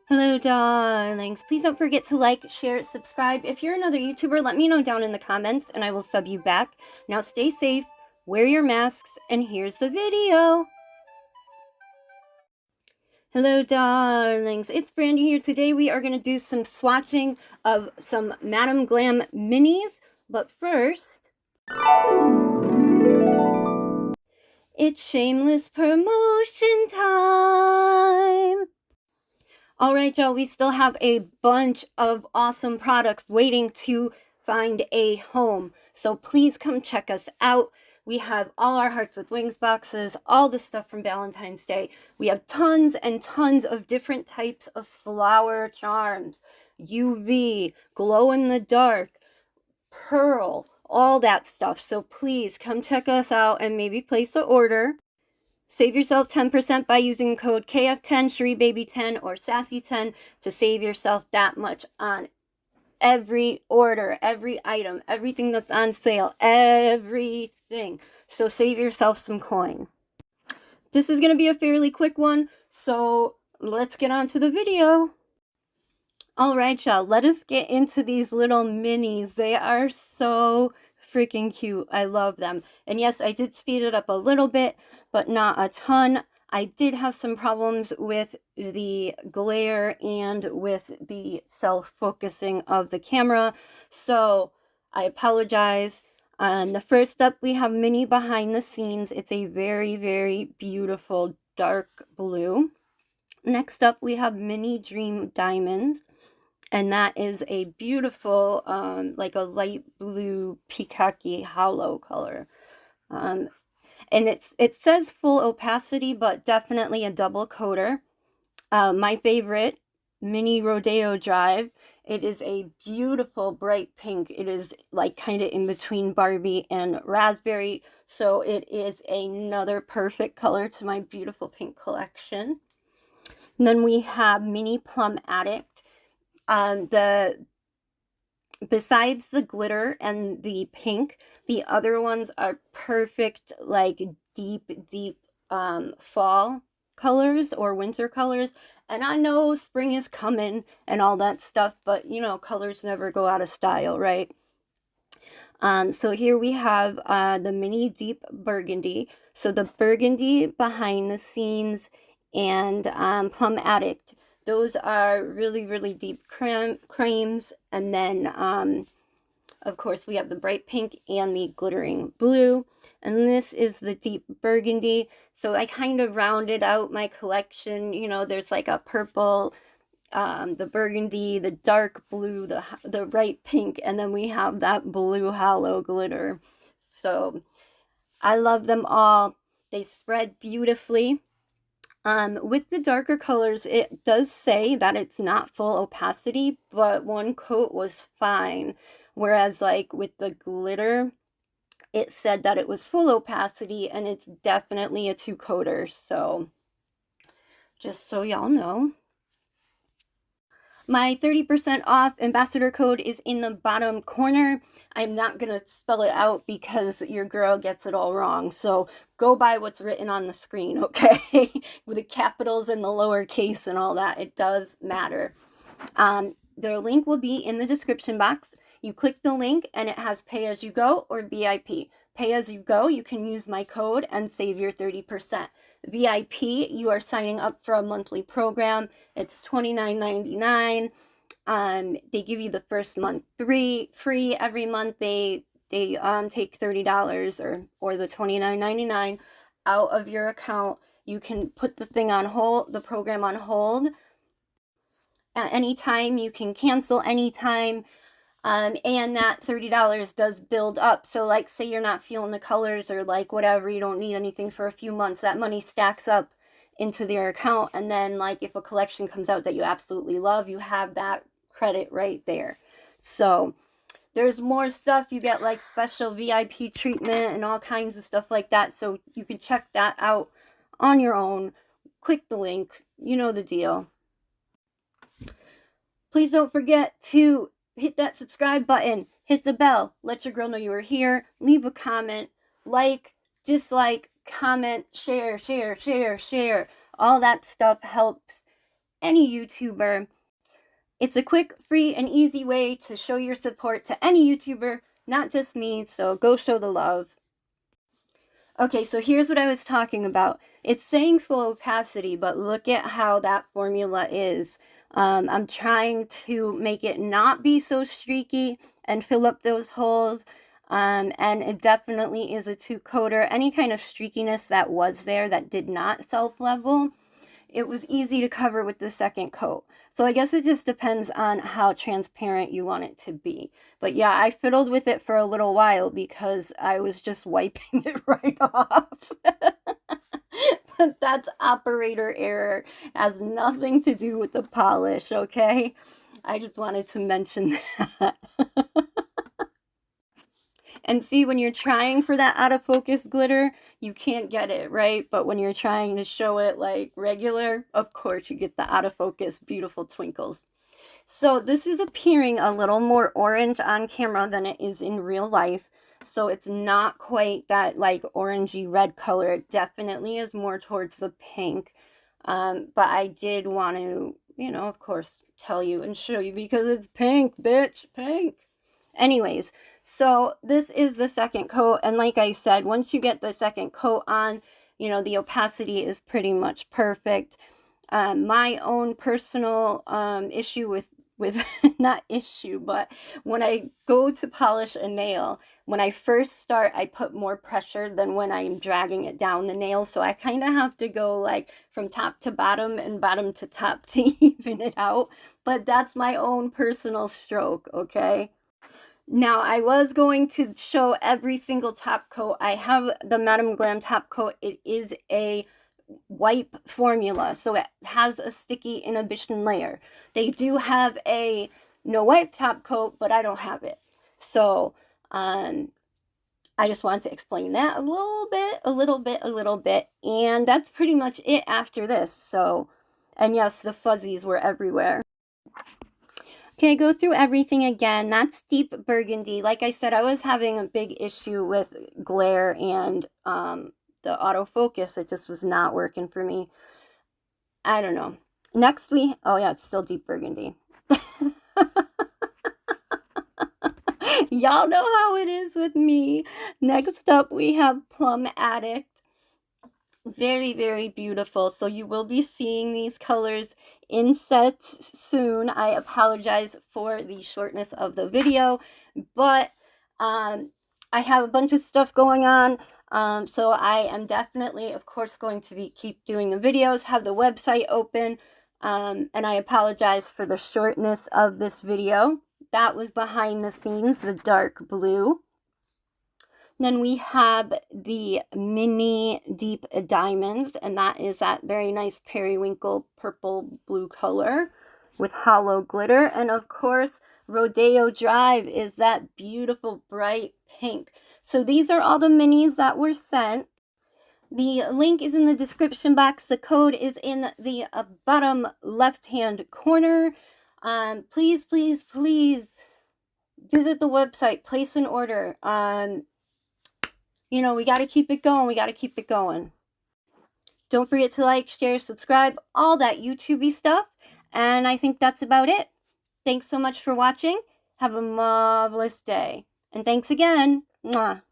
Hello, darlings. Please don't forget to like, share, subscribe. If you're another YouTuber, let me know down in the comments and I will sub you back. Now stay safe, wear your masks, and here's the video. Hello, darlings. It's Brandy here. Today we are going to do some swatching of some Madam Glam minis. But first, it's shameless promotion time. All right, y'all, we still have a bunch of awesome products waiting to find a home. So please come check us out. We have all our Hearts with Wings boxes, all the stuff from Valentine's Day. We have tons and tons of different types of flower charms, UV, glow in the dark, pearl, all that stuff. So please come check us out and maybe place an order. Save yourself 10% by using code KF10, SherieBaby10, or Sassy10 to save yourself that much on every order, every item, everything that's on sale, everything. So save yourself some coin. This is going to be a fairly quick one, so let's get on to the video. Alright, y'all, let us get into these little minis. They are so freaking cute. I love them. And yes, I did speed it up a little bit, but not a ton. I did have some problems with the glare and with the self-focusing of the camera, so I apologize. The first up, we have Mini Behind the Scenes. It's a very, very beautiful dark blue. Next up, we have Mini Dream Diamonds. And that is a beautiful, like a light blue peacocky hollow color. And it says full opacity, but definitely a double coater. My favorite, Mini Rodeo Drive. It is a beautiful bright pink. It is like kind of in between Barbie and raspberry. So it is another perfect color to my beautiful pink collection. And then we have Mini Plum Addict. Besides the glitter and the pink, the other ones are perfect, like deep fall colors or winter colors. And I know spring is coming and all that stuff, but you know, colors never go out of style, right? So here we have the Mini Deep Burgundy. So the Burgundy Behind the Scenes and Plum Addict. Those are really, really deep creams. And then, of course, we have the bright pink and the glittering blue. And this is the deep burgundy. So I kind of rounded out my collection. You know, there's like a purple, the burgundy, the dark blue, the bright pink, and then we have that blue hollow glitter. So I love them all. They spread beautifully. With the darker colors, it does say that it's not full opacity, but one coat was fine. Whereas like with the glitter, it said that it was full opacity, and it's definitely a 2-coater. So just so y'all know. My 30% off ambassador code is in the bottom corner. I'm not going to spell it out because your girl gets it all wrong. So go by what's written on the screen, okay? With the capitals and the lowercase and all that. It does matter. The link will be in the description box. You click the link and it has pay as you go or VIP. Pay as you go, you can use my code and save your 30%. VIP, you are signing up for a monthly program. It's $29.99. They give you the first month free every month. They take $30 or the $29.99 out of your account. You can put the thing on hold, the program on hold at any time. You can cancel anytime. And that $30 does build up. So like say you're not feeling the colors or like whatever, you don't need anything for a few months, that money stacks up into their account. And then like if a collection comes out that you absolutely love, you have that credit right there. So there's more stuff. You get like special VIP treatment and all kinds of stuff like that. So you can check that out on your own. Click the link. You know the deal. Please don't forget to hit that subscribe button, hit the bell, let your girl know you were here, leave a comment, like, dislike, comment, share. All that stuff helps any YouTuber. It's a quick, free, and easy way to show your support to any YouTuber, not just me, so go show the love. Okay, so here's what I was talking about. It's saying full opacity, but look at how that formula is. I'm trying to make it not be so streaky and fill up those holes. And it definitely is a two-coater. Any kind of streakiness that was there that did not self-level, it was easy to cover with the second coat. So I guess it just depends on how transparent you want it to be. But yeah, I fiddled with it for a little while because I was just wiping it right off. But that's operator error. It has nothing to do with the polish, okay? I just wanted to mention that. And see, when you're trying for that out of focus glitter, you can't get it, right? But when you're trying to show it like regular, of course you get the out of focus beautiful twinkles. So this is appearing a little more orange on camera than it is in real life. So it's not quite that like orangey red color. It definitely is more towards the pink. But I did want to, you know, of course, tell you and show you because it's pink, bitch, pink. Anyways, so this is the second coat, and like I said, once you get the second coat on, you know, the opacity is pretty much perfect. My own personal issue with not issue, but when I go to polish a nail, when I first start, I put more pressure than when I'm dragging it down the nail, so I kind of have to go like from top to bottom and bottom to top to even it out, but that's my own personal stroke, okay? Now, I was going to show every single top coat. I have the Madam Glam top coat. It is a wipe formula, so it has a sticky inhibition layer. They do have a no wipe top coat, but I don't have it. So, I just wanted to explain that a little bit. And that's pretty much it after this. So, and yes, the fuzzies were everywhere. Okay, go through everything again. That's deep burgundy. Like I said, I was having a big issue with glare and the autofocus. It just was not working for me. I don't know. Next oh yeah, it's still deep burgundy. Y'all know how it is with me. Next up, we have Plum Addict. Very, very beautiful. So you will be seeing these colors in sets soon. I apologize for the shortness of the video, but I have a bunch of stuff going on. So I am definitely, of course, going to keep doing the videos, have the website open, and I apologize for the shortness of this video. That was behind the scenes, the dark blue. Then we have the mini deep diamonds, and that is that very nice periwinkle purple blue color with hollow glitter. And of course, Rodeo Drive is that beautiful bright pink. So these are all the minis that were sent. The link is in the description box. The code is in the bottom left-hand corner. Please, please, please visit the website, place an order. You know, we got to keep it going. We got to keep it going. Don't forget to like, share, subscribe, all that YouTube-y stuff. And I think that's about it. Thanks so much for watching. Have a marvelous day. And thanks again. Mwah.